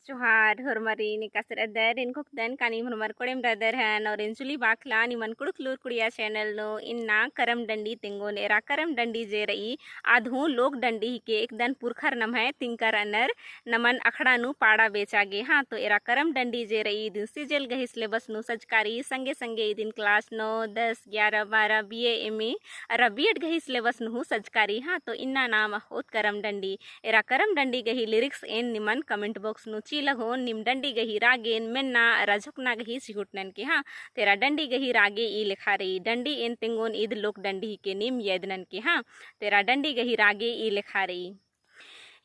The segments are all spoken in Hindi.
Johar hormari ni kasar adar in kok dan kani hormar kodem radar han और इंसुली बाखला नि मन कुड़क लूर कुड़िया चैनल नो इन्ना करम डंडी तिंगो नेरा करम डंडी जे रही आधु लोक डंडी के एक दन पुरखर नम है तिंकर अनर नमन अखड़ा नु पाड़ा बेचागे हाँ तो एरा करम डंडी जे रही दिन सिजल गहिस ले बस नु सजकारी संगे संगे दिन क्लास 9 10 11 12 BA MA अरा बीएड गहिस ले बस नु सजकारी हाँ तो इन्ना नाम होत करम डंडी एरा करम डंडी गही लिरिक्स एन निमन कमेंट बॉक्स नु चीलहो निम डंडी गही रागेन मेन्ना राजुकना गही सिहुटनन के हाँ तेरा डंडी गही रागे ई लिखा रही डंडी एन तिंगोन ईद लोक डंडी के निम यदनन के हाँ तेरा डंडी गही रागे ई लिखा रही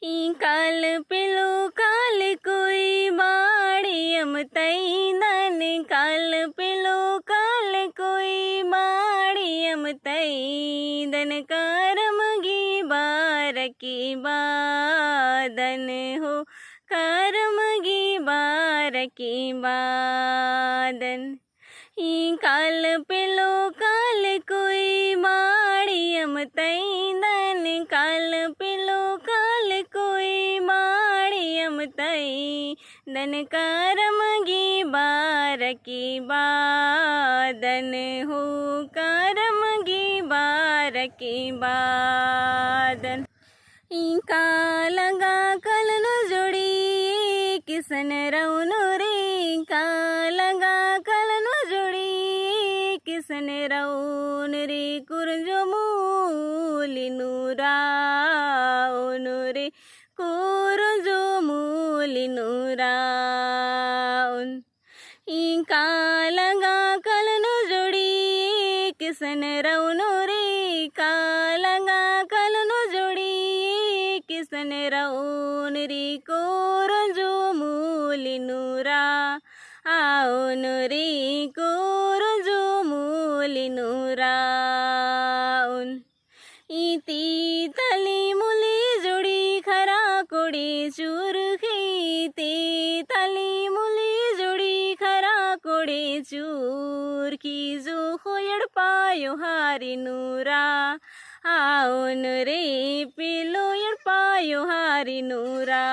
ई काल पिलो काल कोई बाड़ियम तैदन काल पिलो काल कोई बाड़ियम तैदन करम गी बार की बादन हो करम गी बार की बादन ई काल पिलो काल कोई बाड़ियम तैदन काल पिलो काल कोई बाड़ियम तैदन करम गी बार की बादन हो करम गी बार की बादन ई का लगा कल न जुड़ी किसन रौनु रे का लगा कल न जुड़ी किसन रौन रे कुरजो मूली नूरा रे कुरजो मूली नूरा ई का लगा कल न जुड़ी किसन रौनु रे का लगा कल न जुड़ी किसन रौन रे कुरजो मूली नूरा आउन रे कुरजो मूली नूरा इती तली मुली जुड़ी खरा कोड़ी चूरखी ती तली मुली जुड़ी खरा कोड़ी चूर की जो खोयड़ पायो हारी नूरा आउन रे पिलो यड़ पायो हारी नूरा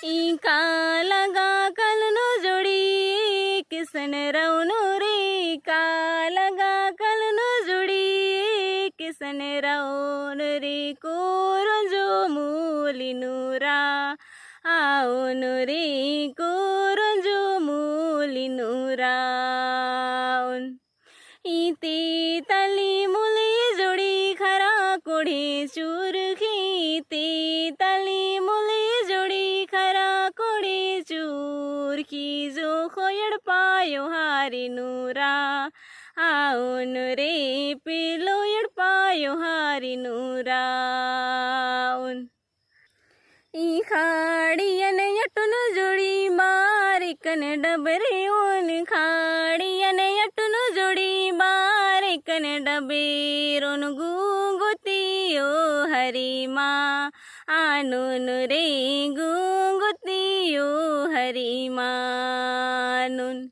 ई का लगा कल नो जुड़ी किसन रौनु रे का लगा कल नो जुड़ी किसन रौन रे कुरजो मूली नूरा आउन रे कुरजो मूली नूरा इती तली मुली जुड़ी खरा कोड़ी चूरखी ती तली मुली जुड़ी खरा कोड़ी चूर की जो खोयड़ पायो हारी नूरा आउन रे पिलो यड़ पायो हारी नूरा ई खाड़ियन यटुन जुड़ी बारिकन डबरे ओन खाड़ियन यटुन जुड़ी बारिकन डबेरोन गुंगुतियो हरी माँ आनुन रे गुंगुतियो हरी मानुन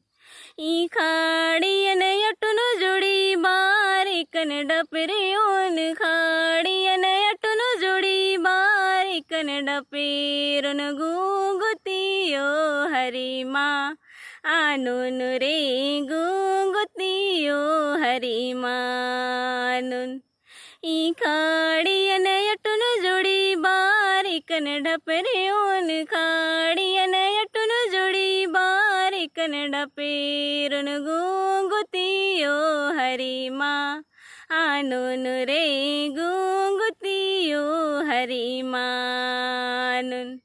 ई खाड़ियन यटुन जुड़ी बारिकन डपरे ओन खाड़ियन यटुन जुड़ी बारिकन डपेरुन गुंगुतियो हरी माँ आनुन रे गुंगुतियो हरी मानुन ई खाड़ियन यटुन जुड़ी बारिकन डपरे ओन खाड़ियन यटुन जुड़ी बारिकन डपेरुन गुंगुतियो हरी माँ आनुन रे गुंगुतियो हरी मानुन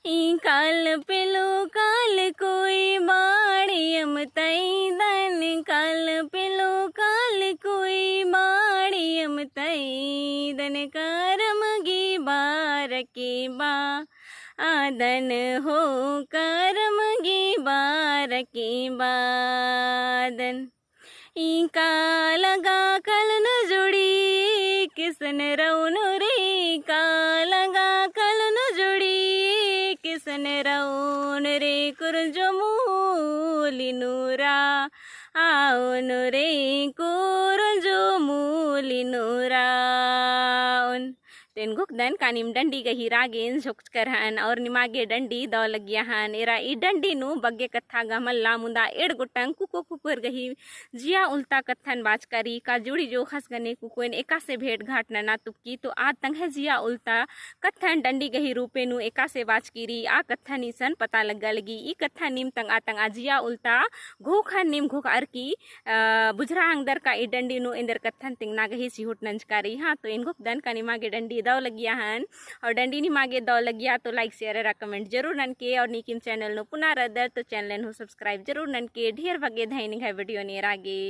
ई काल पिलो काल कोई बाड़ियम तैदन काल पिलो काल कोई बाड़ियम तैदन करम गी बार की बा आदन हो करम गी बार की बादन ई का लगा कल न जुड़ी किसन रौनु रे का लगा कल न जुड़ी किसन रौन रे कुरजो मूली नूरा आउन रे कुरजो मूली नूरा तो इनको दन कानिम डंडी गही रागेन झुककर हन और निमागे डंडी दौ लगिया हन एरा ई डंडी नु बग्गे कथा गमल लामुंदा एड़ गुटंग कुको कुकुर गही जिया उल्टा कथन बाज करी का जुड़ी जो खस गने कुकुन एका से भेंट घाट ना तुपकी तो आ तंग जिया उल्टा कथन डंडी गही रूपे नु एका से बाज कीरी आ कथन ईसन पता लगा लगी ई कथन नीम तंग आ जिया उल्टा घोख नीम घोख अरकी बुझरा अंदर का ई डंडी नु इंदर कथन तिंगना गही सिहुट नंजकारी हाँ तो इनको दन का निमागे डंडी दौ लगिया हन और डंडी निमागे दौ लगिया तो लाइक शेयर कमेंट जरूर ननके और निकिम चैनल नु पुनः रदर तो चैनल नु सब्सक्राइब जरूर ननके ढेर भगे धैनिक है वीडियो नेर आगे।